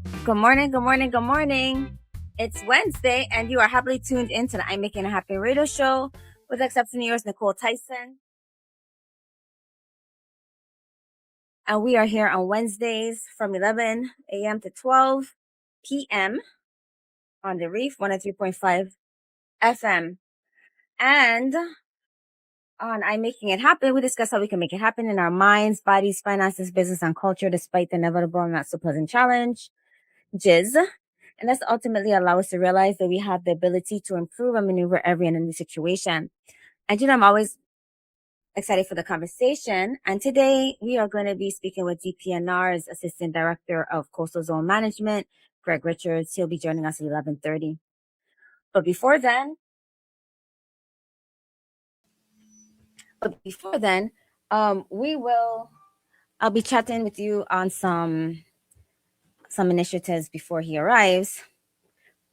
Good morning, good morning, good morning. It's Wednesday, and you are happily tuned into the I'm Making It Happen radio show with exception yours, Nykole Tyson. And we are here on Wednesdays from 11 a.m. to 12 p.m. on the Reef 103.5 FM. And on I'm Making It Happen, we discuss how we can make it happen in our minds, bodies, finances, business, and culture despite the inevitable and not so pleasant challenges. And that's ultimately allow us to realize that we have the ability to improve and maneuver every and any situation. And I'm always excited for the conversation. And today we are going to be speaking with DPNR's Assistant Director of Coastal Zone Management, Greg Richards. He'll be joining us at 11:30. But before then, I'll be chatting with you on some initiatives before he arrives.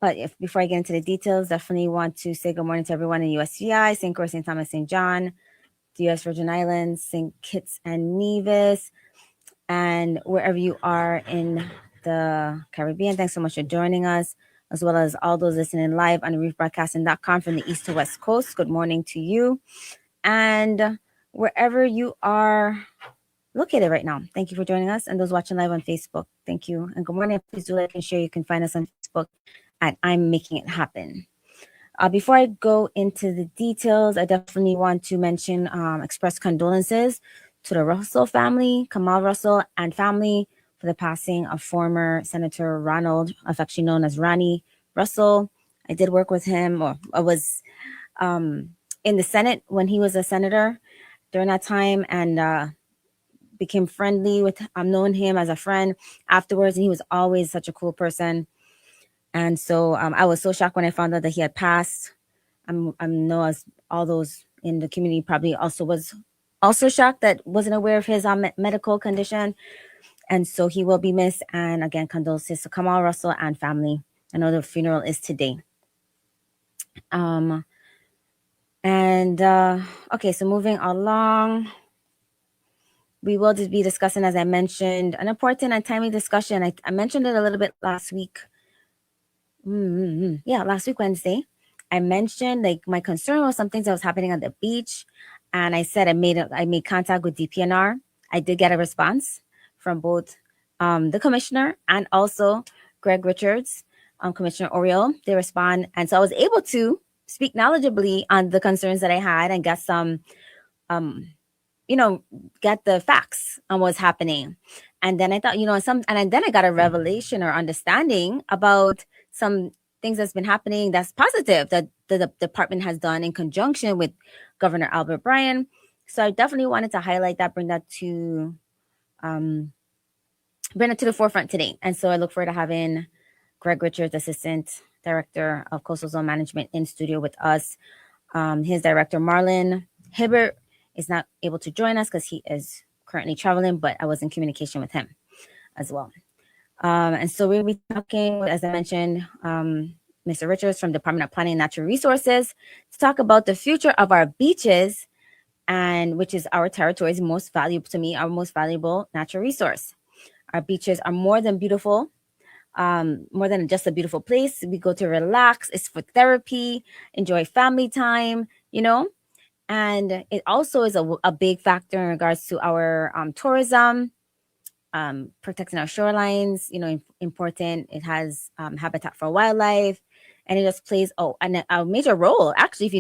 But before I get into the details, definitely want to say good morning to everyone in USVI, St. Croix, St. Thomas, St. John, the U.S. Virgin Islands, St. Kitts and Nevis, and wherever you are in the Caribbean. Thanks so much for joining us, as well as all those listening live on reefbroadcasting.com from the East to West Coast. Good morning to you. And wherever you are located right now, thank you for joining us. And those watching live on Facebook, thank you. And good morning. Please do like and share. You can find us on Facebook at I'm Making It Happen. Before I go into the details, I definitely want to mention, express condolences to the Russell family, Kamal Russell and family, for the passing of former Senator Ronald, affectionately known as Ronnie Russell. I did work with him, or I was in the Senate when he was a senator during that time, and became friendly with, known him as a friend afterwards, and he was always such a cool person. And so I was so shocked when I found out that he had passed. I know as all those in the community probably was also shocked that wasn't aware of his medical condition. And so he will be missed. And again, condolences to Kamal Russell and family. I know the funeral is today. Okay, so moving along, we will just be discussing, as I mentioned, an important and timely discussion. I mentioned it a little bit last week. Last week, Wednesday, I mentioned like my concern was some things that was happening at the beach. And I said I made contact with DPNR. I did get a response from both the commissioner and also Greg Richards, Commissioner Oriole. They respond. And so I was able to speak knowledgeably on the concerns that I had and get some, get the facts on what's happening. And then I thought, then I got a revelation or understanding about some things that's been happening that's positive that the department has done in conjunction with Governor Albert Bryan. So I definitely wanted to highlight that, bring that to the forefront today. And so I look forward to having Greg Richards, Assistant Director of Coastal Zone Management, in studio with us. His director, Marlon Hibbert, is not able to join us because he is currently traveling, but I was in communication with him as well. And so we'll be talking, as I mentioned, Mr. Richards from Department of Planning and Natural Resources to talk about the future of our beaches, and which is our territory's most valuable, to me, our most valuable natural resource. Our beaches are more than beautiful, more than just a beautiful place. We go to relax. It's for therapy, enjoy family time, and it also is a big factor in regards to our tourism, protecting our shorelines, important. It has habitat for wildlife, and it just plays a major role, actually, if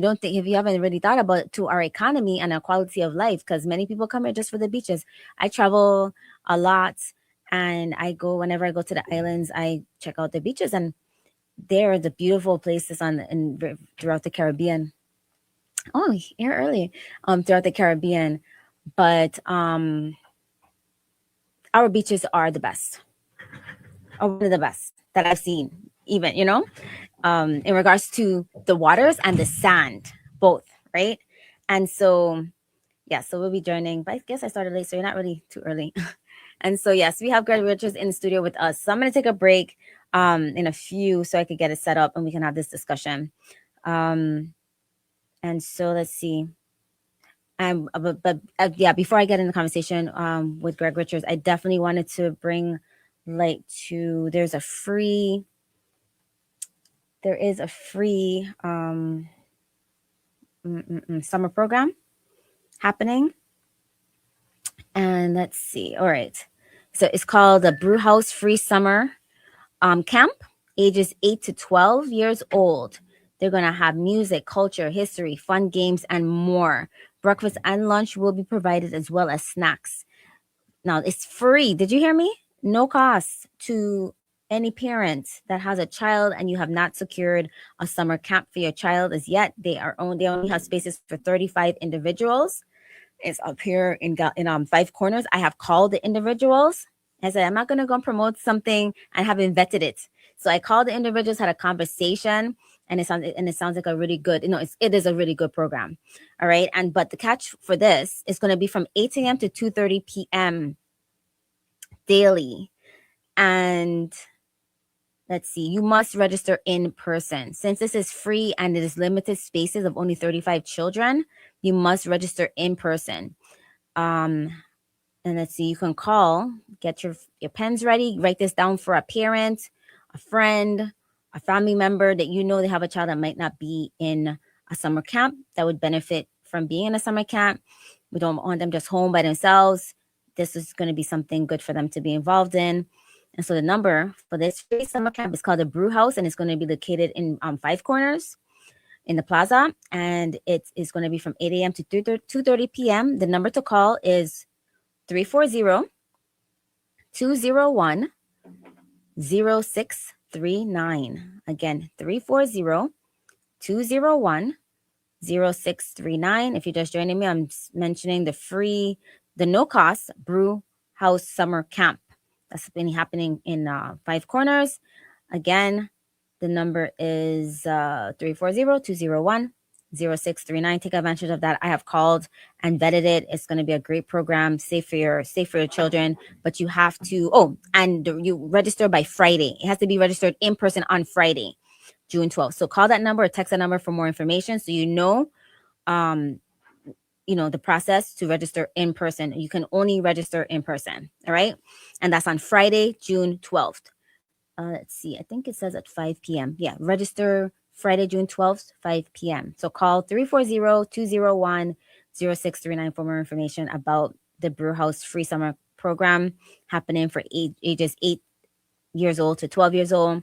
you haven't really thought about it, to our economy and our quality of life, because many people come here just for the beaches. I travel a lot, and whenever I go to the islands, I check out the beaches, and they're the beautiful places throughout the Caribbean. Oh, here early, throughout the Caribbean, but our beaches are the best, or one of the best that I've seen, even, in regards to the waters and the sand, both, right? And so, so we'll be joining, but I guess I started late, so you're not really too early. And so, yes, we have Greg Richards in the studio with us. So I'm going to take a break in a few so I could get it set up and we can have this discussion. And so let's see. Before I get in the conversation with Greg Richards, I definitely wanted to bring like to, there is a free summer program happening. And let's see. All right. So it's called the Brew House Free Summer Camp, ages 8 to 12 years old. They're going to have music, culture, history, fun games, and more. Breakfast and lunch will be provided as well as snacks. Now, it's free. Did you hear me? No cost to any parent that has a child and you have not secured a summer camp for your child as yet. They only have spaces for 35 individuals. It's up here in Five Corners. I have called the individuals. I said, I'm not going to go and promote something and haven't vetted it. So I called the individuals, had a conversation, and it sounds like a really good, it is a really good program. All right. But the catch for this is going to be from 8 a.m. to 2:30 p.m. daily. And let's see, you must register in person. Since this is free and it is limited spaces of only 35 children, you must register in person. And let's see, you can call, get your pens ready, write this down for a parent, a friend, a family member that they have a child that might not be in a summer camp that would benefit from being in a summer camp. We don't want them just home by themselves. This is going to be something good for them to be involved in. And so the number for this free summer camp is called the Brew House, and it's going to be located in Five Corners in the plaza. And it is going to be from 8 a.m. to 2:30 p.m. The number to call is 340-201-0639. Again, 340-201-0639. If you're just joining me, I'm mentioning the no-cost Brew House Summer Camp. That's been happening in Five Corners. Again, the number is 340-201-0639. Take advantage of that. I have called and vetted it. It's going to be a great program, safe for your children. But you have to, you register by Friday. It has to be registered in person on Friday, June 12th. So call that number or text that number for more information so the process to register in person. You can only register in person. All right. And that's on Friday, June 12th. Let's see. I think it says at 5 p.m. Yeah. Register Friday, June 12th, 5 p.m. So call 340-201-0639 for more information about the Brew House free summer program happening for ages 8 years old to 12 years old.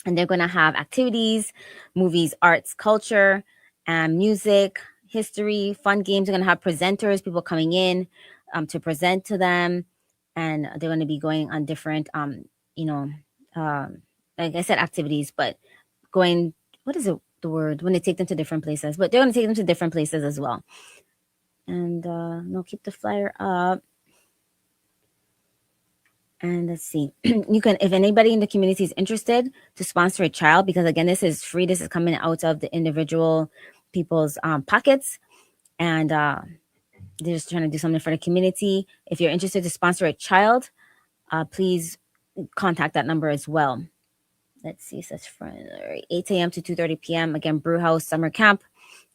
And they're going to have activities, movies, arts, culture, and music, history, fun games. They're going to have presenters, people coming in to present to them. And they're going to be going on different, like I said, activities, but going, what is the word when they take them to different places? But they're going to take them to different places as well. And keep the flyer up. And let's see, you can, if anybody in the community is interested to sponsor a child, because again, this is free. This is coming out of the individual people's pockets. And they're just trying to do something for the community. If you're interested to sponsor a child, please contact that number as well. Let's see, such for 8 a.m. to 2:30 p.m. Again, Brew House Summer Camp,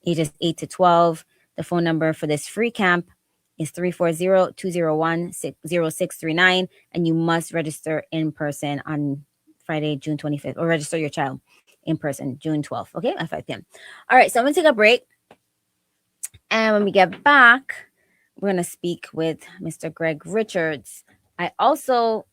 ages 8 to 12. The phone number for this free camp is 340-201-0639. And you must register in person on Friday, June 25th, or register your child in person, June 12th, okay, at 5 p.m. All right, so I'm going to take a break. And when we get back, we're going to speak with Mr. Greg Richards. I also,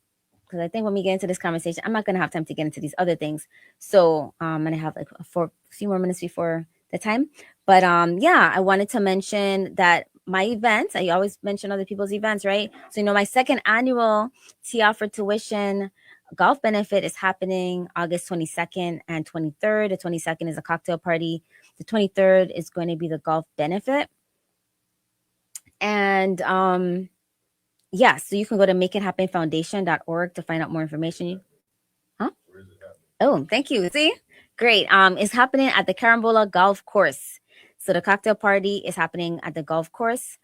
because I think when we get into this conversation, I'm not going to have time to get into these other things. So I'm going to have like a few more minutes before the time. But I wanted to mention that my events, I always mention other people's events, right? So, my second annual Tea Offer Tuition golf benefit is happening August 22nd and 23rd. The 22nd is a cocktail party. The 23rd is going to be the golf benefit. And so you can go to makeithappenfoundation.org to find out more information. Huh? Where is it happening? Oh, thank you. See? Great. It's happening at the Carambola Golf Course. So the cocktail party is happening at the golf course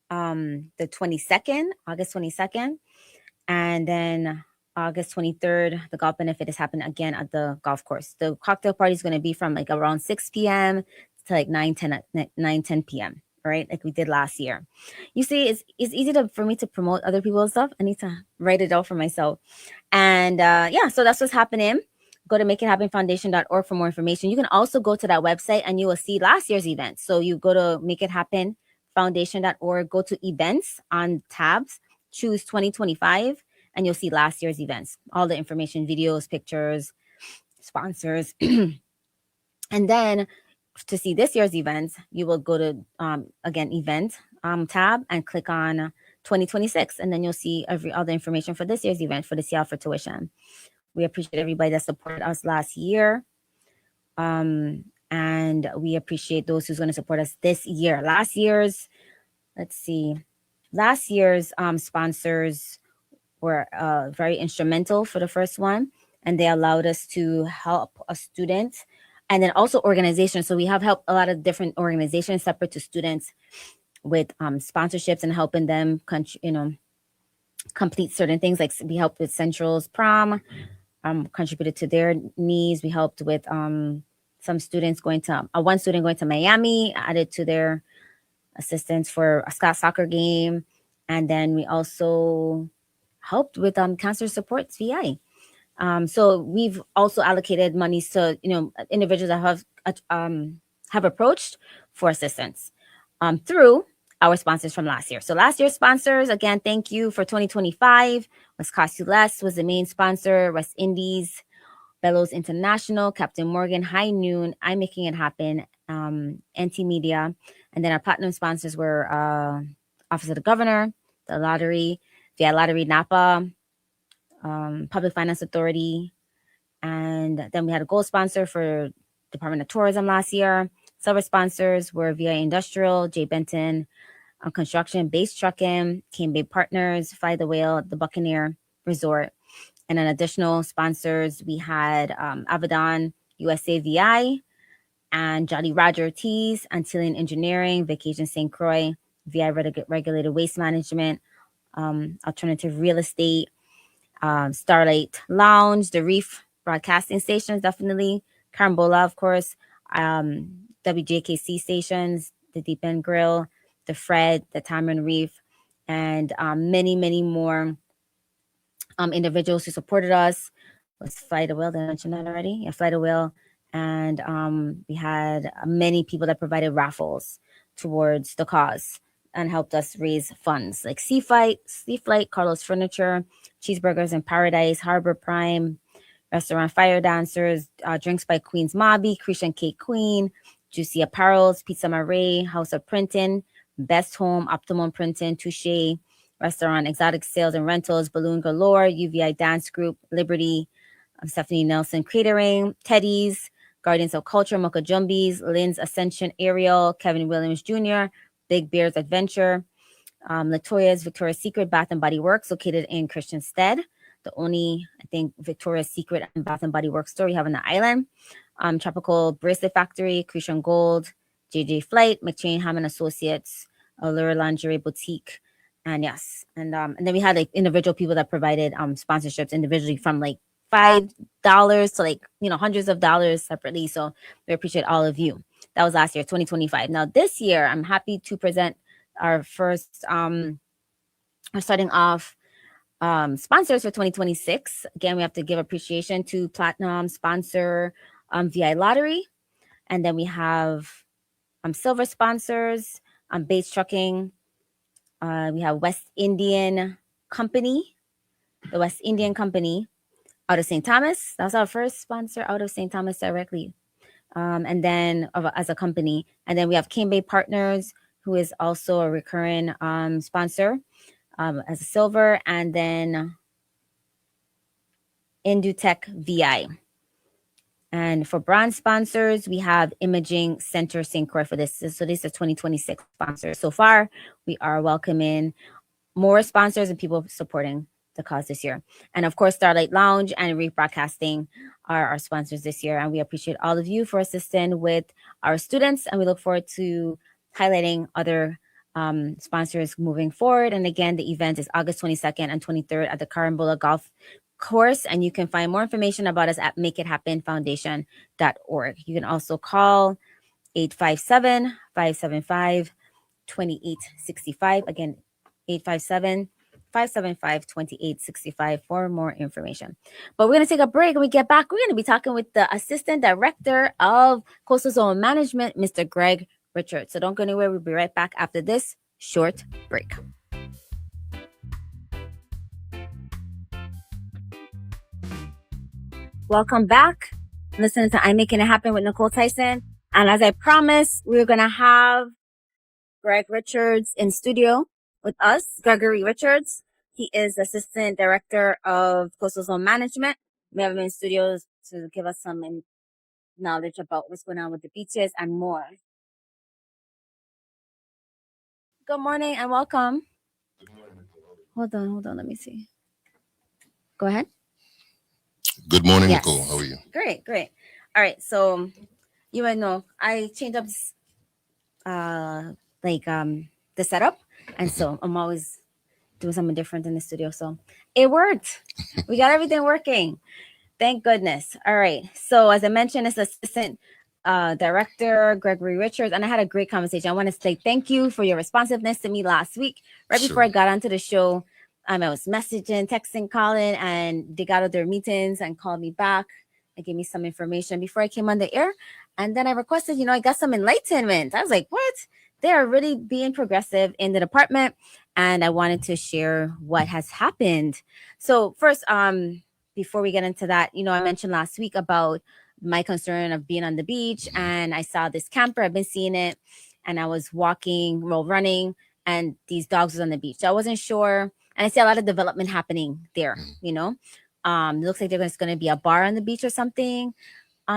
the 22nd, August 22nd. And then August 23rd, the golf benefit is happening again at the golf course. The cocktail party is going to be from like around 6 p.m. to like 9, 10 p.m. right? Like we did last year. You see, it's easy for me to promote other people's stuff. I need to write it out for myself. And yeah, so that's what's happening. Go to makeithappenfoundation.org for more information. You can also go to that website and you will see last year's events. So you go to makeithappenfoundation.org, go to events on tabs, choose 2025, and you'll see last year's events. All the information, videos, pictures, sponsors. And then to see this year's events, you will go to, again, event tab and click on 2026. And then you'll see every other information for this year's event for the CL for tuition. We appreciate everybody that supported us last year. And we appreciate those who's going to support us this year. Last year's sponsors were very instrumental for the first one. And they allowed us to help a student and then also organizations. So we have helped a lot of different organizations separate to students with sponsorships and helping them, complete certain things. Like we helped with Central's prom, contributed to their needs. We helped with some students one student going to Miami, added to their assistance for a soccer game. And then we also helped with Cancer Support VI. So we've also allocated monies to individuals that have approached for assistance through our sponsors from last year. So last year's sponsors, again, thank you. For 2025 was Cost You Less was the main sponsor. West Indies, Bellows International, Captain Morgan, High Noon, I'm Making It Happen, NT Media, and then our platinum sponsors were Office of the Governor, the Lottery, VI Lottery, Napa, Public Finance Authority, and then we had a gold sponsor for Department of Tourism last year. Silver sponsors were VI Industrial, J. Benton Construction, Base Trucking, Cane Bay Partners, Fly the Whale, the Buccaneer Resort, and then additional sponsors we had Avedon, USVI, and Jolly Roger Ortiz, Antillean Engineering, Vacation St. Croix, VI Regulated Waste Management, Alternative Real Estate, Starlight Lounge, the Reef Broadcasting Stations, definitely, Carambola, of course, WJKC stations, the Deep End Grill, the Fred, the Tamarind Reef, and many, many more individuals who supported us. Was Fly the Whale, did I mention that already? Yeah, Fly the Whale. And we had many people that provided raffles towards the cause and helped us raise funds, like Sea Flight, Carlos Furniture, Cheeseburgers in Paradise, Harbor Prime, Restaurant Fire Dancers, Drinks by Queen's Mobby, Creation Cake Queen, Juicy Apparels, Pizza Marie, House of Printing, Best Home, Optimum Printing, Touche, Restaurant Exotic Sales and Rentals, Balloon Galore, UVI Dance Group, Liberty, Stephanie Nelson Catering, Teddy's, Guardians of Culture, Mocha Jumbies, Lynn's Ascension Ariel, Kevin Williams Jr., Big Bear's Adventure, Latoya's Victoria's Secret Bath and Body Works, located in Christiansted, the only, I think, Victoria's Secret and Bath and Body Works store we have on the island. Tropical Bracelet Factory, Creation Gold, JJ Flight, McChain Hammond Associates, Allure Lingerie Boutique, and yes, and then we had like individual people that provided sponsorships individually from like $5 to like hundreds of dollars separately. So we appreciate all of you. That was last year, 2025. Now this year, I'm happy to present our first we're starting off sponsors for 2026. Again, we have to give appreciation to platinum sponsor VI Lottery, and then we have silver sponsors, Bates Trucking. We have West Indian Company, the West Indian Company out of St. Thomas. That was our first sponsor out of St. Thomas directly. And then as a company. And then we have Cane Bay Partners, who is also a recurring sponsor as a silver. And then Indutech VI. And for bronze sponsors, we have Imaging Center St. Croix for this. So these are 2026 sponsors. So far, we are welcoming more sponsors and people supporting the cause this year. And of course, Starlight Lounge and Reef Broadcasting are our sponsors this year. And we appreciate all of you for assisting with our students. And we look forward to highlighting other sponsors moving forward. And again, the event is August 22nd and 23rd at the Carambola Golf Course. And you can find more information about us at makeithappenfoundation.org. You can also call 857-575 2865. Again, 857-575-2865 for more information. But we're going to take a break. When we get back, we're going to be talking with the Assistant Director of Coastal Zone Management, Mr. Greg Richards. So don't go anywhere. We'll be right back after this short break. Welcome back. Listening to I'm Making It Happen with Nykole Tyson. And as I promised, we're going to have Greg Richards in studio with us, Gregory Richards. He is Assistant Director of Coastal Zone Management. We have him in studios to give us some knowledge about what's going on with the beaches and more. Good morning and welcome. Good morning. Hold on. Let me see. Go ahead. Good morning, Yes. Nykole. How are you? Great. All right. So you might know I changed up the setup, and so I'm always doing something different in the studio. So it worked. We got everything working. Thank goodness. All right. So as I mentioned, it's Assistant Director Gregory Richards, and I had a great conversation. I want to say thank you for your responsiveness to me last week. Right before I got onto the show, I was messaging, texting, calling, and they got out of their meetings and called me back and gave me some information before I came on the air. And then I requested, I got some enlightenment. I was like, what? They are really being progressive in the department, and I wanted to share what has happened. So first, before we get into that, I mentioned last week about my concern of being on the beach, and I saw this camper. I've been seeing it, and I was running, and these dogs was on the beach. So I wasn't sure, and I see a lot of development happening there. It looks like there's going to be a bar on the beach or something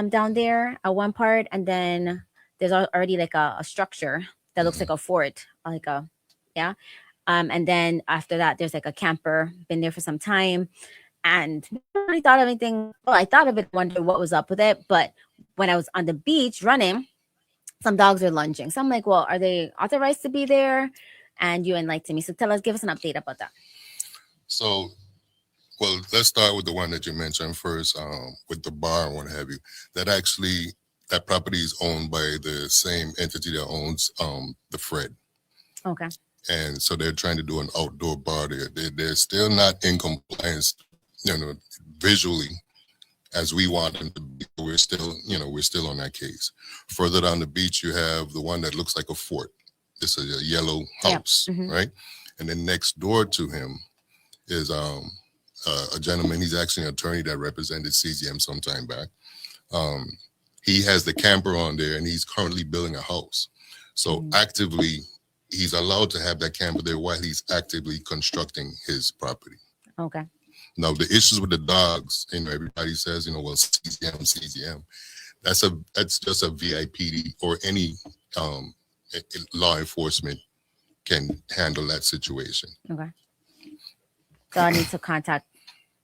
down there at one part, and then there's already like a structure that looks like a fort, and then after that there's like a camper, been there for some time, and never really thought of anything. Well, I thought of it, wondered what was up with it, but when I was on the beach running, some dogs are lunging. So I'm like, well, are they authorized to be there? And you enlightened me. So give us an update about that. So, well, let's start with the one that you mentioned first, with the bar and what have you. That property is owned by the same entity that owns the Fred. Okay. And so they're trying to do an outdoor bar there. They're still not in compliance, visually as we want them to be. We're still on that case. Further down the beach, you have the one that looks like a fort. This is a yellow house, right? And then next door to him is a gentleman. He's actually an attorney that represented CZM some time back. He has the camper on there, and he's currently building a house. So actively, he's allowed to have that camper there while he's actively constructing his property. Okay. Now, the issues with the dogs, everybody says, well, CZM. That's just a VIPD, or any law enforcement can handle that situation. Okay. So I need to contact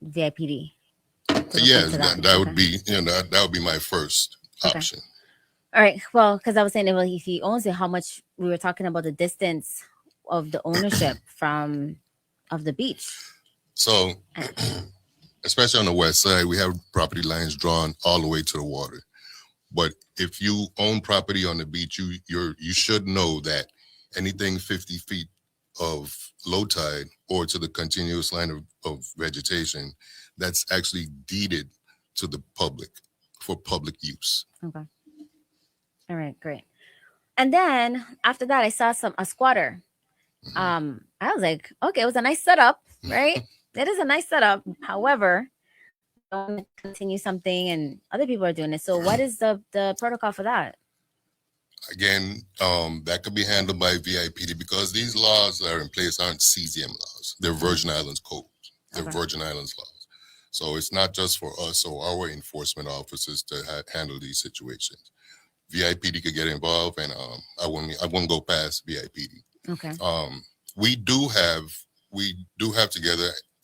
VIPD. Yes, that would be, that would be my first option. All right. Well, because I was saying, well, if he owns it, how much? We were talking about the distance of the ownership of the beach. So, especially on the west side, we have property lines drawn all the way to the water. But if you own property on the beach, you should know that anything 50 feet of low tide or to the continuous line of vegetation, that's actually deeded to the public for public use. Okay. All right, great. And then after that, I saw a squatter. I was like, okay, it was a nice setup, right? It is a nice setup. However, I want to continue something, and other people are doing it. So what is the protocol for that? Again, that could be handled by VIPD, because these laws that are in place aren't CZM laws. They're Virgin Islands codes. They're Virgin Islands laws. So it's not just for us or our enforcement officers to handle these situations. VIPD could get involved, and I won't go past VIPD. Okay. We do have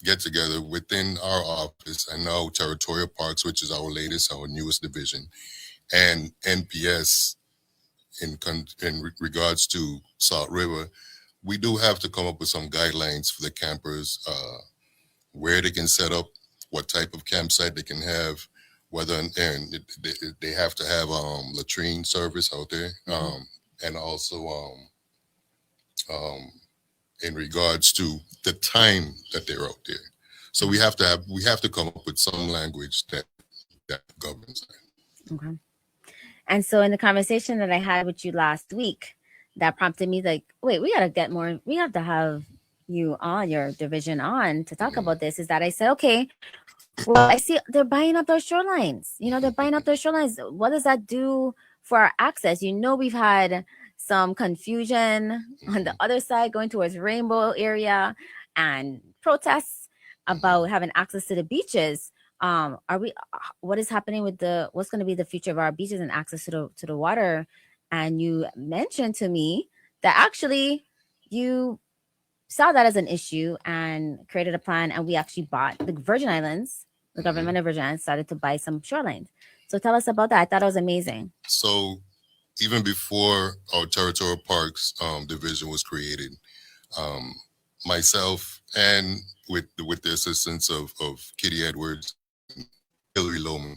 get together within our office, and now Territorial Parks, which is our newest division, and NPS in regards to Salt River. We do have to come up with some guidelines for the campers, where they can set up, what type of campsite they can have, they have to have latrine service out there, and also um, in regards to the time that they're out there. So we have to come up with some language that governs that. Okay. And so in the conversation that I had with you last week, that prompted me like, wait, we have to have you on your division on to talk about this. Is that I said, okay, well, I see they're buying up those shorelines. They're buying up those shorelines. What does that do for our access? We've had some confusion on the other side going towards Rainbow area and protests about having access to the beaches. What is happening with what's going to be the future of our beaches and access to the water? And you mentioned to me that actually you saw that as an issue and created a plan, and we actually bought the Virgin Islands. The government of Virgin Islands started to buy some shorelines. So tell us about that. I thought it was amazing. So even before our territorial parks division was created, myself and with the assistance of Kitty Edwards, Hillary Lohman,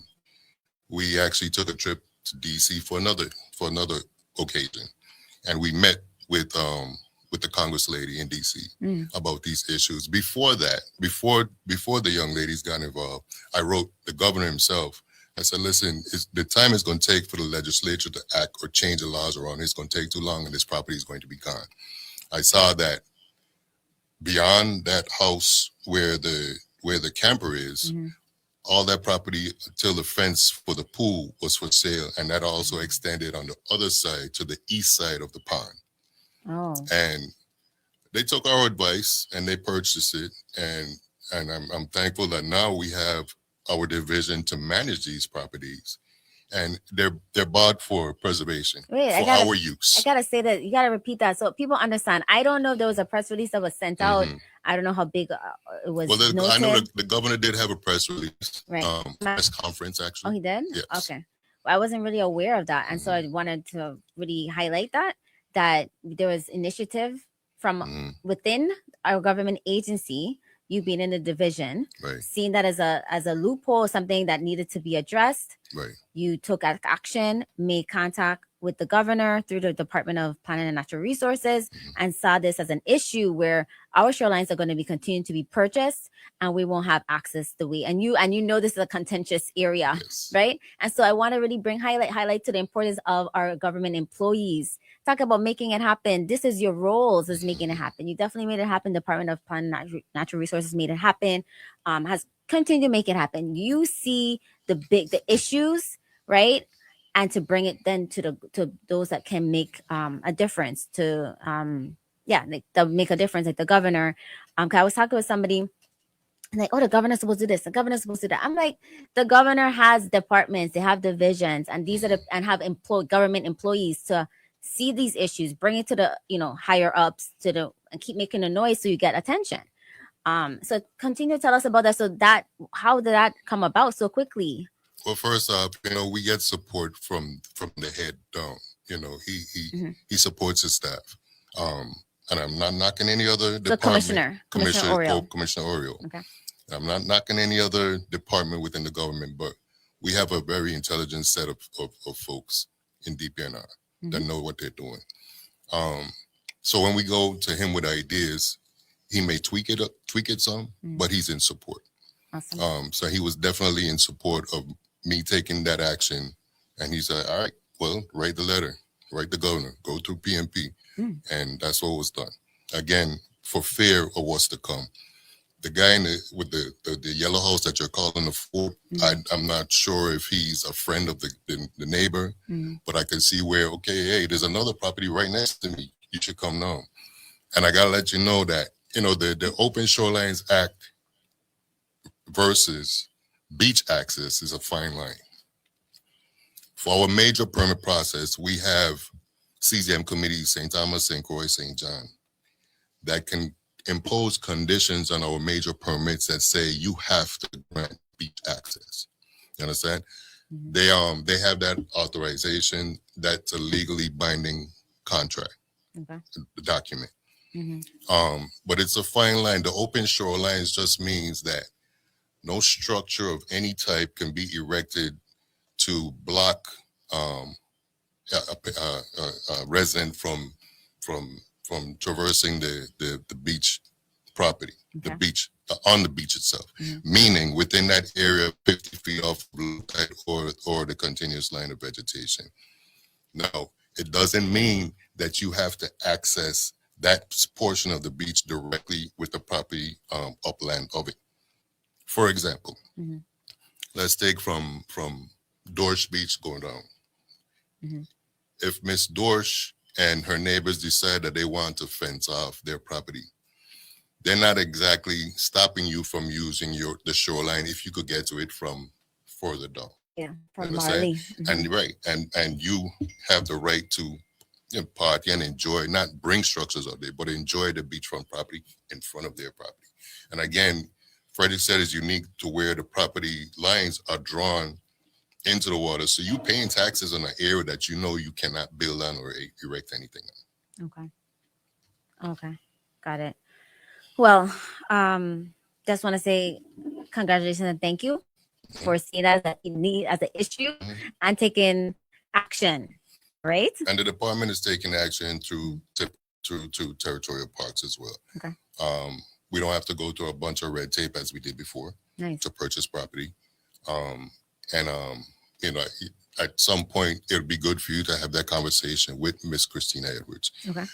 we actually took a trip to DC for another occasion, and we met with the Congress lady in DC about these issues. Before that, before the young ladies got involved, I wrote the governor himself. I said, listen, the time it's going to take for the legislature to act or change the laws around, it's going to take too long, and this property is going to be gone. I saw that beyond that house where the camper is, all that property until the fence for the pool was for sale, and that also extended on the other side to the east side of the pond. Oh. And they took our advice and they purchased it, and I'm thankful that now we have our division to manage these properties, and they're bought for preservation, for our use. I gotta say that you gotta repeat that so people understand. I don't know if there was a press release that was sent out. I don't know how big it was. Well, I know the governor did have a press release, right? Press conference actually. Oh, he did. Yes. Okay. Well, I wasn't really aware of that, and so I wanted to really highlight that there was initiative from within our government agency. You being in the division, right, seeing that as a loophole, something that needed to be addressed. Right. You took action, made contact with the governor through the Department of Planning and Natural Resources, and saw this as an issue where our shorelines are going to be continuing to be purchased, and we won't have access the way. And this is a contentious area, yes, right? And so I want to really bring highlight to the importance of our government employees. Talk about making it happen. This is your roles, is making it happen. You definitely made it happen. Department of Planning and Natural Resources made it happen. Has continued to make it happen. You see the issues, right? And to bring it then to those that can make a difference to they'll make a difference, like the governor. 'Cause I was talking with somebody like, oh, the governor's supposed to do this, the governor's supposed to do that. I'm like, the governor has departments, they have divisions, and these are and have government employees to see these issues, bring it to the higher ups and keep making a noise so you get attention. So continue to tell us about that. So how did that come about so quickly? Well, first off, we get support from the head down. He supports his staff. And I'm not knocking any other department. Commissioner Oriole. Okay. I'm not knocking any other department within the government, but we have a very intelligent set of folks in DPNR that know what they're doing. So when we go to him with ideas, he may tweak it some, but he's in support. Awesome. So he was definitely in support of me taking that action. And he said, all right, well, write the letter, write the governor, go through PMP. And that's what was done. Again, for fear of what's to come. The guy with the yellow house that you're calling the fort, I'm not sure if he's a friend of the neighbor, but I can see where, okay, hey, there's another property right next to me. You should come now. And I got to let you know that, the Open Shorelines Act versus beach access is a fine line. For our major permit process, we have CZM committees, St. Thomas, St. Croix, St. John, that can impose conditions on our major permits that say you have to grant beach access. You understand? They have that authorization. That's a legally binding contract, the document. But it's a fine line. The open shorelines just means that no structure of any type can be erected to block a resident from from traversing the beach property, Okay. the beach on the beach itself, meaning within that area 50 feet off low tide or the continuous line of vegetation. Now, it doesn't mean that you have to access that portion of the beach directly with the property upland of it. For example, let's take from Dorsch Beach going down. If Miss Dorsch and her neighbors decide that they want to fence off their property, they're not exactly stopping you from using the shoreline if you could get to it from further down. Yeah, from Marley. And right, and you have the right to party and enjoy, not bring structures out there, but enjoy the beachfront property in front of their property. And again, Frederick said is unique to where the property lines are drawn into the water. So you paying taxes on an area that you know you cannot build on or erect anything on. Okay. Got it. Well, just want to say congratulations and thank you for seeing that as a need, as an issue, and taking action, right? And the department is taking action through territorial parks as well. Okay. We don't have to go through a bunch of red tape as we did before to purchase property. At some point, it would be good for you to have that conversation with Miss Christina Edwards. Okay.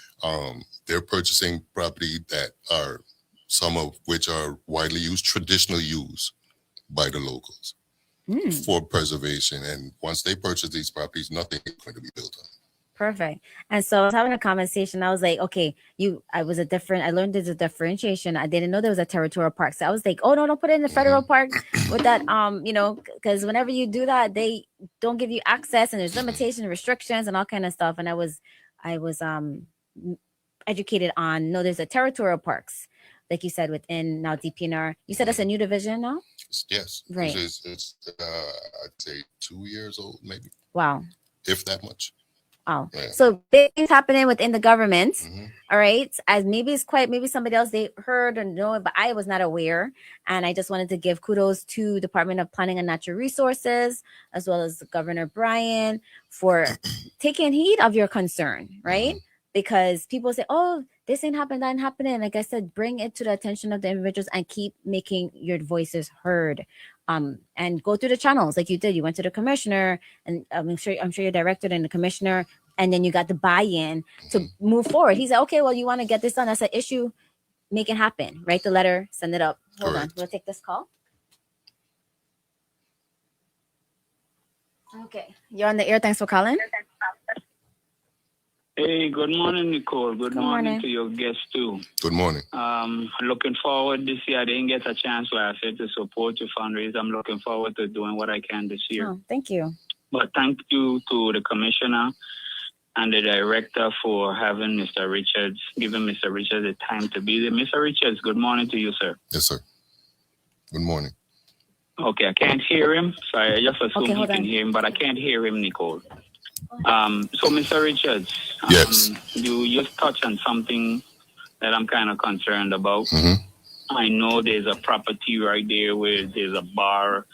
They're purchasing property that are, some of which are widely used, traditionally used by the locals for preservation. And once they purchase these properties, nothing is going to be built on. Perfect. And so I was having a conversation. I was like, okay, I learned there's a differentiation. I didn't know there was a territorial park. So I was like, oh no, don't put it in the federal park with that, because whenever you do that, they don't give you access and there's limitations, restrictions and all kind of stuff. And I was educated on, no, there's a territorial parks, like you said, within now DPNR. You said that's a new division now? Yes. Right. It's I'd say 2 years old, maybe. Wow. If that much. Oh, yeah. So big things happening within the government. All right. As maybe somebody else they heard or know it, but I was not aware. And I just wanted to give kudos to Department of Planning and Natural Resources, as well as Governor Bryan, for taking heed of your concern, right? Because people say, oh, this ain't happening, that ain't happening. Like I said, bring it to the attention of the individuals and keep making your voices heard. And go through the channels like you did. You went to the commissioner, and I'm sure your director and the commissioner, and then you got the buy-in to move forward. He said, okay, well, you want to get this done. That's an issue. Make it happen. Write the letter, send it up. Hold on. We'll take this call. Okay. You're on the air. Thanks for calling. Hey, good morning, Nykole. Good morning to your guests, too. Good morning. Looking forward this year. I didn't get a chance last year to support your fundraiser. I'm looking forward to doing what I can this year. Oh, thank you. But thank you to the commissioner and the director for having Mr. Richards, giving Mr. Richards the time to be there. Mr. Richards, good morning to you, sir. Yes, sir. Good morning. Okay, I can't hear him. Sorry, I just assume you can hear him, but I can't hear him, Nykole. So, Mr. Richards, yes. You just touched on something that I'm kind of concerned about. I know there's a property right there where there's a bar,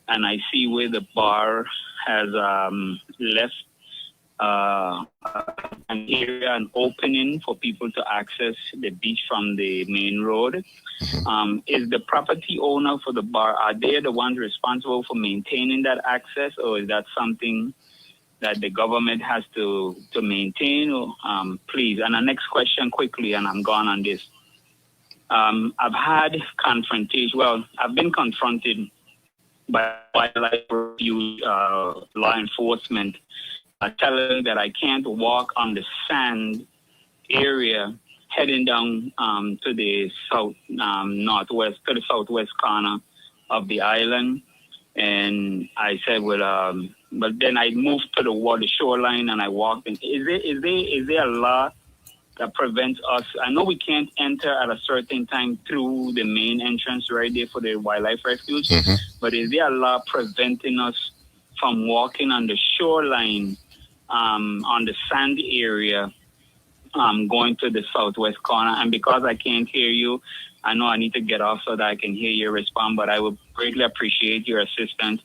and I see where the bar has left an area, an opening for people to access the beach from the main road. Is the property owner for the bar, are they the ones responsible for maintaining that access, or is that something that the government has to maintain? Please. And the next question quickly, and I'm gone on this. I've had confrontation. Well, I've been confronted by wildlife review law enforcement telling me that I can't walk on the sand area heading down to the northwest, to the southwest corner of the island. And I said, well, but then I moved to the shoreline and I walked in. Is there a law that prevents us? I know we can't enter at a certain time through the main entrance right there for the wildlife refuge, but is there a law preventing us from walking on the shoreline, on the sandy area, going to the southwest corner? And because I can't hear you, I know I need to get off so that I can hear you respond, but I would greatly appreciate your assistance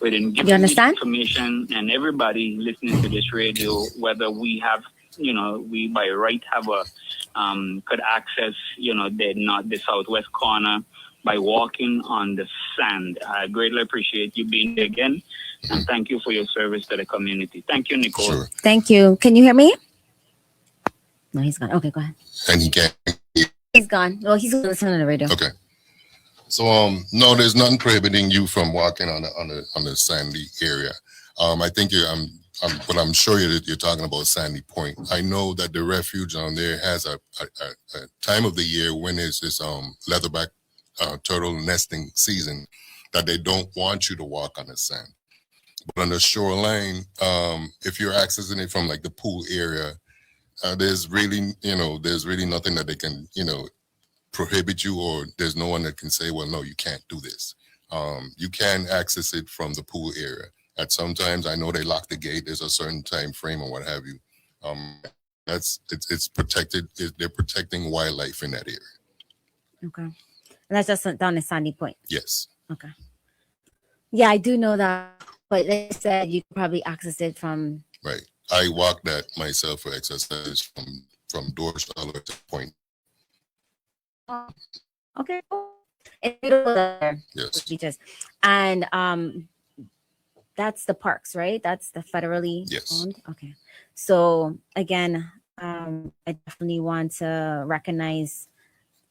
with giving me information, and everybody listening to this radio, whether we have we by right have could access, the southwest corner by walking on the sand. I greatly appreciate you being there again, and thank you for your service to the community. Thank you, Nykole. Sure. Thank you. Can you hear me? No, he's gone. Okay, go ahead. And he can't. He's gone. Well, he's listening to the radio. Okay. So no, there's nothing prohibiting you from walking on the sandy area. I think but I'm sure you're talking about Sandy Point. I know that the refuge on there has a time of the year when it's this leatherback turtle nesting season that they don't want you to walk on the sand. But on the shoreline, if you're accessing it from like the pool area, there's really nothing that they can, prohibit you, or there's no one that can say, well, no, you can't do this. You can access it from the pool area. At sometimes I know they lock the gate. There's a certain time frame or what have you. It's protected. They're protecting wildlife in that area. Okay. And that's just down in Sandy Point. Yes. Okay. Yeah, I do know that. But they said you could probably access it from. Right. I walk that myself for exercise from doors all the way to the point. Okay. It's beautiful there. Yes. Beaches. And that's the parks, right? That's the federally owned. Okay. So again, I definitely want to recognize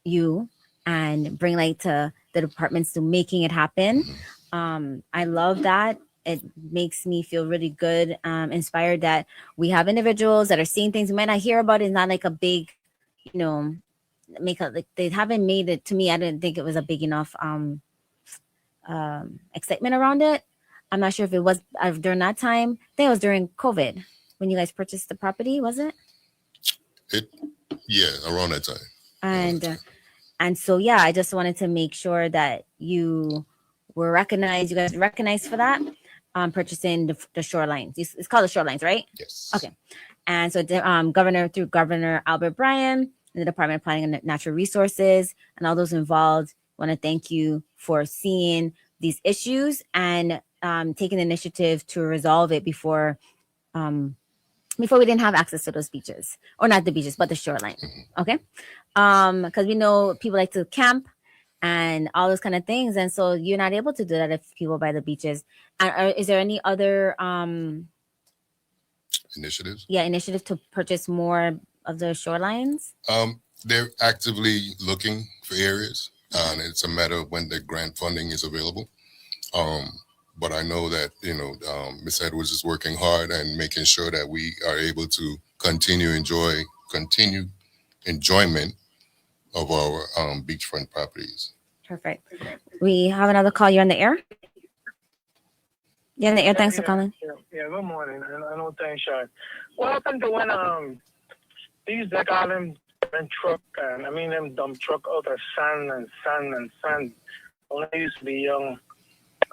you and bring light to the departments to making it happen. I love that. It makes me feel really good, inspired that we have individuals that are seeing things we might not hear about. It's not like a big, like they haven't made it to me. I didn't think it was a big enough excitement around it. I'm not sure if it was during that time. I think it was during COVID when you guys purchased the property, was it? Around that time. And so I just wanted to make sure that you were recognized. You guys recognized for that. Purchasing the Shorelines. It's called the Shorelines, right? Yes. Okay. And so Governor Albert Bryan and the Department of Planning and Natural Resources and all those involved want to thank you for seeing these issues and taking the initiative to resolve it before we didn't have access to those beaches, or not the beaches, but the shoreline. Okay. Because we know people like to camp and all those kind of things. And so you're not able to do that if people by the beaches. And is there any other initiatives? Yeah, initiative to purchase more of the shorelines? They're actively looking for areas, and it's a matter of when the grant funding is available. But I know that, Ms. Edwards is working hard and making sure that we are able to continue enjoyment of our beachfront properties. Perfect. We have another call. You're on the air? You're on the air. Thanks for calling. Yeah, good morning. I know things short. What happened to when they call them truck, them dump truck out of sand. When I used to be young,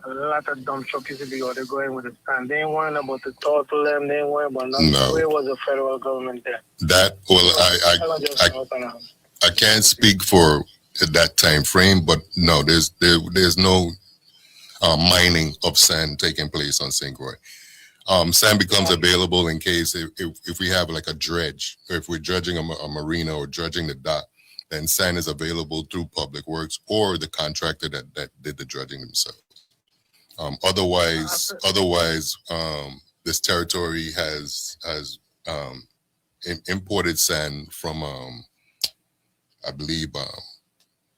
a lot of dump trucks used to be they're going with the sand. They ain't worrying about the total them. They ain't worrying about nothing. No. Where was the federal government there? I can't speak for that time frame, but no, there's no mining of sand taking place on St. Croix. Sand becomes available in case if we have like a dredge, or if we're dredging a marina or dredging the dock, then sand is available through Public Works or the contractor that did the dredging themselves. Otherwise, this territory has imported sand from I believe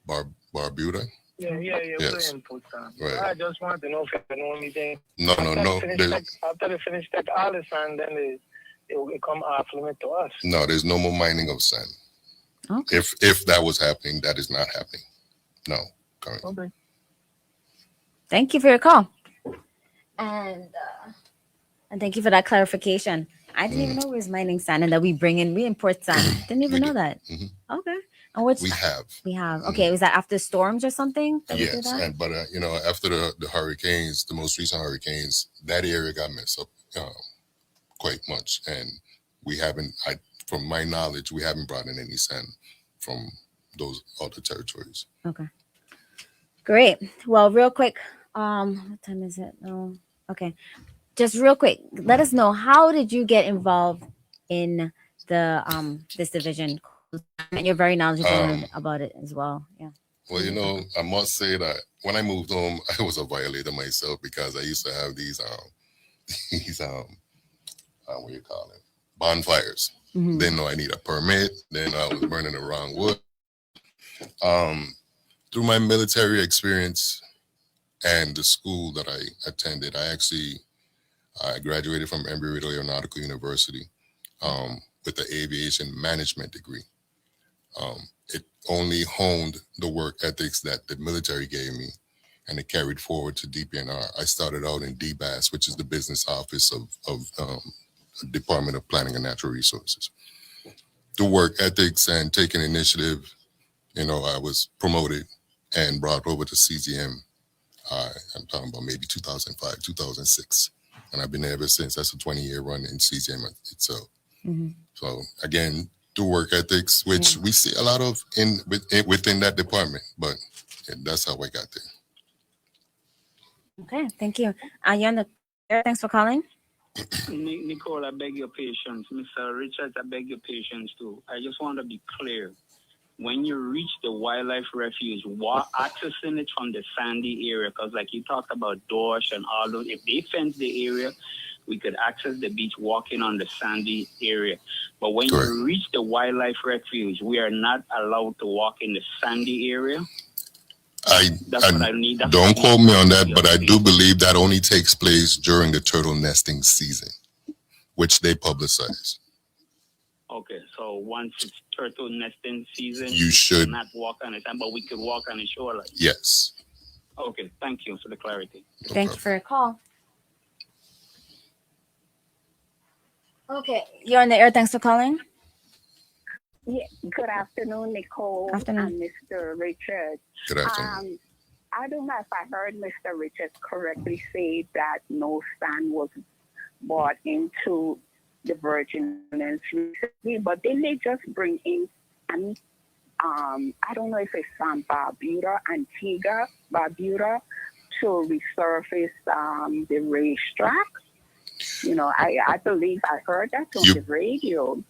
Barbuda. Yeah. Yes. Input sand. Right. I just want to know if you know anything. No. After they finish take all the sand, then it will come off limit to us. No, there's no more mining of sand. Okay. If that was happening, that is not happening. No, currently. Okay. Thank you for your call. And thank you for that clarification. I didn't even know we was mining sand and that we import sand. Didn't even know that. Mm-hmm. Okay. And which we have. Okay. Was that after storms or something? Yes. But after the hurricanes, the most recent hurricanes, that area got messed up quite much. And we haven't, from my knowledge, we haven't brought in any sand from those other territories. Okay. Great. Well, real quick, what time is it? No. Okay. Just real quick, let us know, how did you get involved in this division, and you're very knowledgeable about it as well. Yeah. Well, I must say that when I moved home, I was a violator myself because I used to have these what do you call it, bonfires. Didn't know I need a permit. Then I was burning the wrong wood. Through my military experience and the school that I attended, I graduated from Embry-Riddle Aeronautical University with the aviation management degree. It only honed the work ethics that the military gave me, and it carried forward to DPNR. I started out in DBAS, which is the business office of Department of Planning and Natural Resources. The work ethics and taking initiative, I was promoted and brought over to CZM. I'm talking about maybe 2005, 2006. And I've been there ever since. That's a 20-year run in CZM itself. So again, through work ethics, which we see a lot of within that department, but that's how I got there. Okay, thank you. You're on the air. Thanks for calling. Nykole, I beg your patience. Mr. Richards, I beg your patience too. I just want to be clear. When you reach the wildlife refuge, accessing it from the sandy area, because like you talked about Dorsch and all those, if they fence the area, we could access the beach walking on the sandy area. But when you reach the wildlife refuge, we are not allowed to walk in the sandy area. That's what I need. Don't quote me on that, but I do believe that only takes place during the turtle nesting season, which they publicize. Okay, so once it's turtle nesting season, you should not walk on it, but we could walk on the shoreline. Yes. Okay, thank you for the clarity. Thank you for your call. Okay, you're on the air. Thanks for calling. Yeah, good afternoon, Nykole and Mr. Richards. Good afternoon. I don't know if I heard Mr. Richards correctly say that no sand was brought into the Virgin Islands recently, but didn't they just bring in sand? I don't know if it's Antigua, Barbuda, to resurface the racetrack. I believe I heard that on the radio.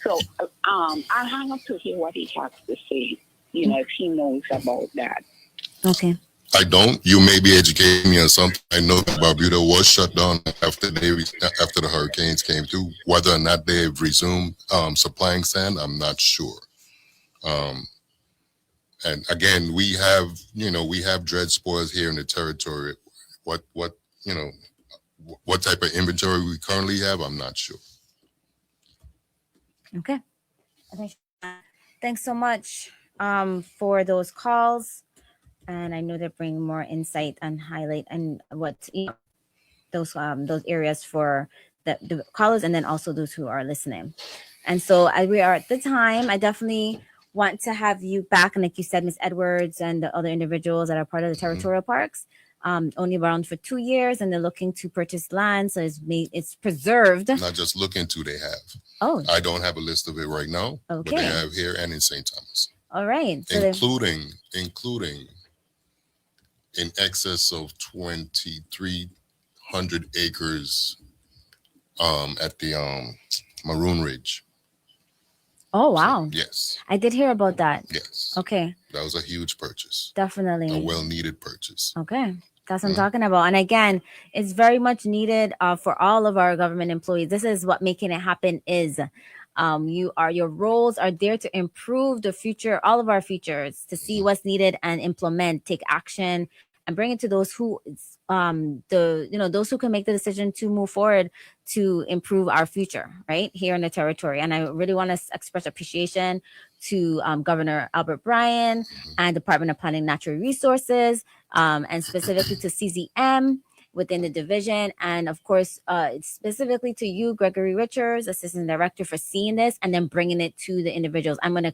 So I'll hang up to hear what he has to say, if he knows about that. Okay. I don't. You may be educating me on something. I know that Barbuda was shut down after the hurricanes came through. Whether or not they've resumed supplying sand, I'm not sure. And again, we have dredge spoils here in the territory. What type of inventory we currently have, I'm not sure. Okay. Thanks so much for those calls. And I know they bring more insight and highlight and what those areas for the callers and then also those who are listening. And so as we are at the time, I definitely want to have you back. And like you said, Ms. Edwards and the other individuals that are part of the territorial parks, only around for 2 years, and they're looking to purchase land. So it's preserved. Not just looking to, they have. Oh. I don't have a list of it right now, but they have here and in St. Thomas. All right. So including in excess of 2,300 acres at the Maroon Ridge. Oh, wow. So, yes. I did hear about that. Yes. Okay. That was a huge purchase. Definitely. A well-needed purchase. Okay. That's what I'm talking about. And again, it's very much needed for all of our government employees. This is what making it happen is. Your roles are there to improve the future, all of our futures, to see what's needed and implement, take action, and bring it to those who those who can make the decision to move forward to improve our future right here in the territory. And I really want to express appreciation to Governor Albert Bryan and Department of Planning and Natural Resources, and specifically to CZM within the division, and of course specifically to you, Gregory Richards, Assistant Director, for seeing this and then bringing it to the individuals. I'm going to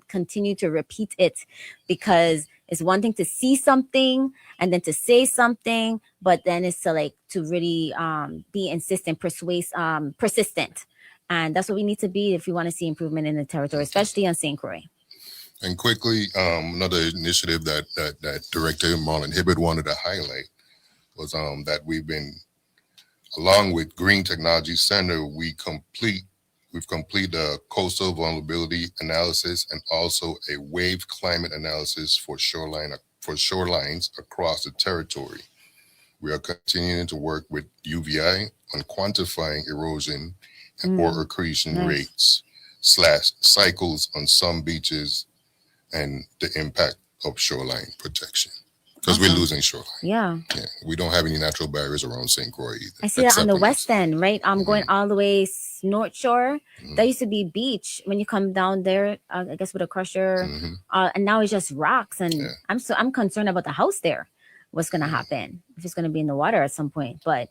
continue to repeat it, because it's one thing to see something and then to say something, but then it's to really be insistent, persistent. And that's what we need to be if we want to see improvement in the territory, especially on St. Croix. And quickly, another initiative that Director Marlon Hibbert wanted to highlight was that we've been, along with Green Technology Center, we We've completed a coastal vulnerability analysis and also a wave climate analysis for shorelines across the territory. We are continuing to work with UVI on quantifying erosion or accretion rates / cycles on some beaches and the impact of shoreline protection. Because we're losing shoreline. Yeah. We don't have any natural barriers around St. Croix either. I see that on the west end, right? I'm going all the way North Shore. That used to be beach when you come down there, I guess with a crusher. And now it's just rocks. And I'm concerned about the house there. What's going to happen if it's going to be in the water at some point. But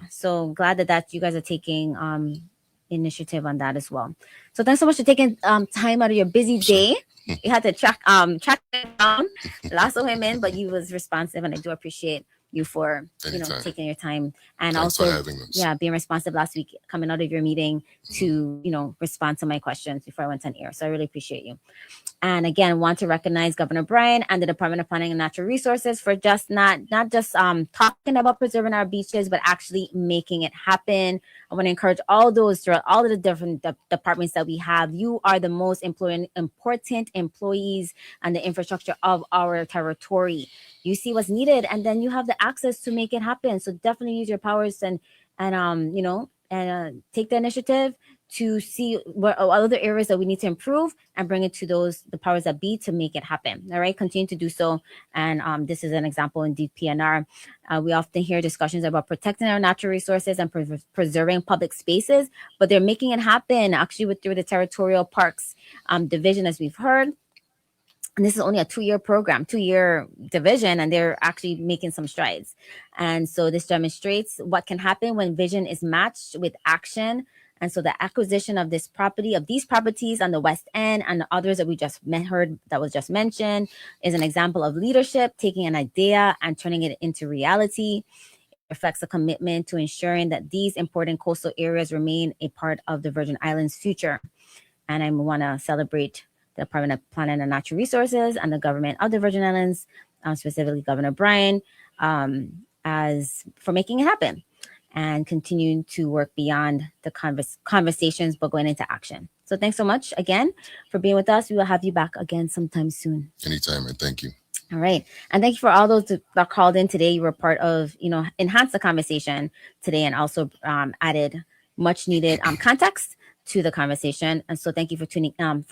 so glad that you guys are taking initiative on that as well. So thanks so much for taking time out of your busy day. You had to track it down, lots of women, but you was responsive, and I do appreciate you for taking your time and Thanks also for having us. being responsive last week, coming out of your meeting to respond to my questions before I went on air. So I really appreciate you. And again, want to recognize Governor Bryan and the Department of Planning and Natural Resources for just not just talking about preserving our beaches, but actually making it happen. I want to encourage all those throughout all of the different departments that we have. You are the most important employees and the infrastructure of our territory. You see what's needed, and then you have the access to make it happen. So definitely use your powers and take the initiative to see what other areas that we need to improve and bring it to the powers that be to make it happen. All right, continue to do so. And this is an example in DPNR. We often hear discussions about protecting our natural resources and preserving public spaces, but they're making it happen actually through the territorial parks division, as we've heard. And this is only a 2-year program, 2-year division, and they're actually making some strides. And so this demonstrates what can happen when vision is matched with action. And so the acquisition of these properties on the West End and the others that we just heard that was just mentioned is an example of leadership, taking an idea and turning it into reality. It reflects a commitment to ensuring that these important coastal areas remain a part of the Virgin Islands' future. And I want to celebrate the Department of Planning and Natural Resources and the government of the Virgin Islands, specifically Governor Bryan, as for making it happen and continuing to work beyond the conversations, but going into action. So thanks so much again for being with us. We will have you back again sometime soon. Anytime, and thank you. All right. And thank you for all those that called in today. You were part of, enhance the conversation today and also added much needed context to the conversation. And so thank you for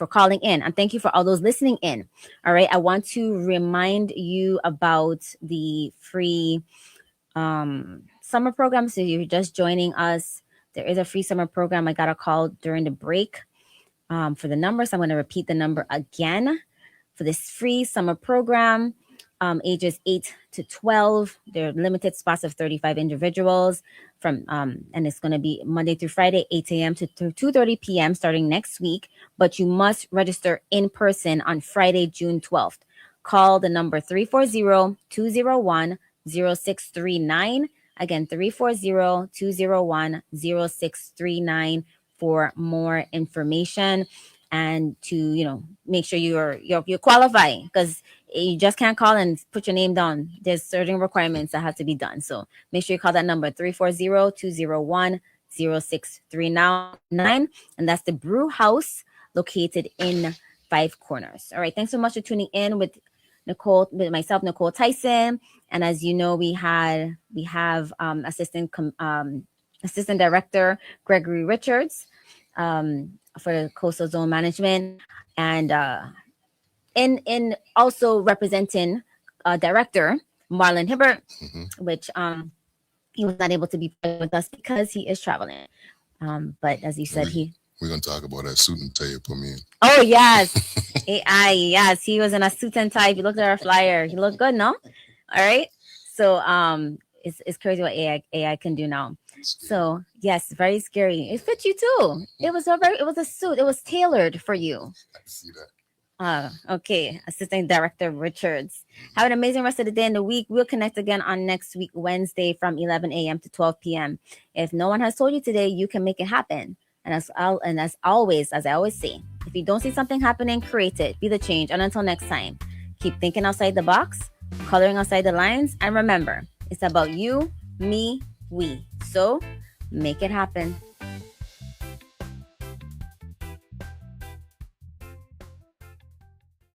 calling in, and thank you for all those listening in. All right. I want to remind you about the free summer program. So you're just joining us. There is a free summer program. I got a call during the break for the number. So I'm going to repeat the number again for this free summer program. Ages 8 to 12. There are limited spots of 35 individuals and it's going to be Monday through Friday, 8 a.m. to 2:30 p.m. starting next week. But you must register in person on Friday, June 12th. Call the number 340-201-0639. Again, 340-201-0639 for more information and to, make sure you're qualifying, because you just can't call and put your name down. There's certain requirements that have to be done. So make sure you call that number 340-201-0639. And that's the Brew House located in Five Corners. All right. Thanks so much for tuning in with myself, Nykole Tyson. And as you know, we have Assistant Director Gregory Richards for Coastal Zone Management, and in also representing Director Marlon Hibbert, which he was not able to be with us because he is traveling. But as you said, we're going to talk about that suit and tie you put me in. Oh, yes. AI, yes. He was in a suit and tie. If you looked at our flyer, he looked good, no? All right. So it's crazy what AI can do now. So yes, very scary. It fit you too. It was a suit. It was tailored for you. I see that. Okay. Assistant Director Richards. Have an amazing rest of the day and the week. We'll connect again on next week, Wednesday from 11 a.m. to 12 p.m. If no one has told you today, you can make it happen. And as always, as I always say, if you don't see something happening, create it. Be the change. And until next time, keep thinking outside the box, coloring outside the lines, and remember, it's about you, me, we. So make it happen.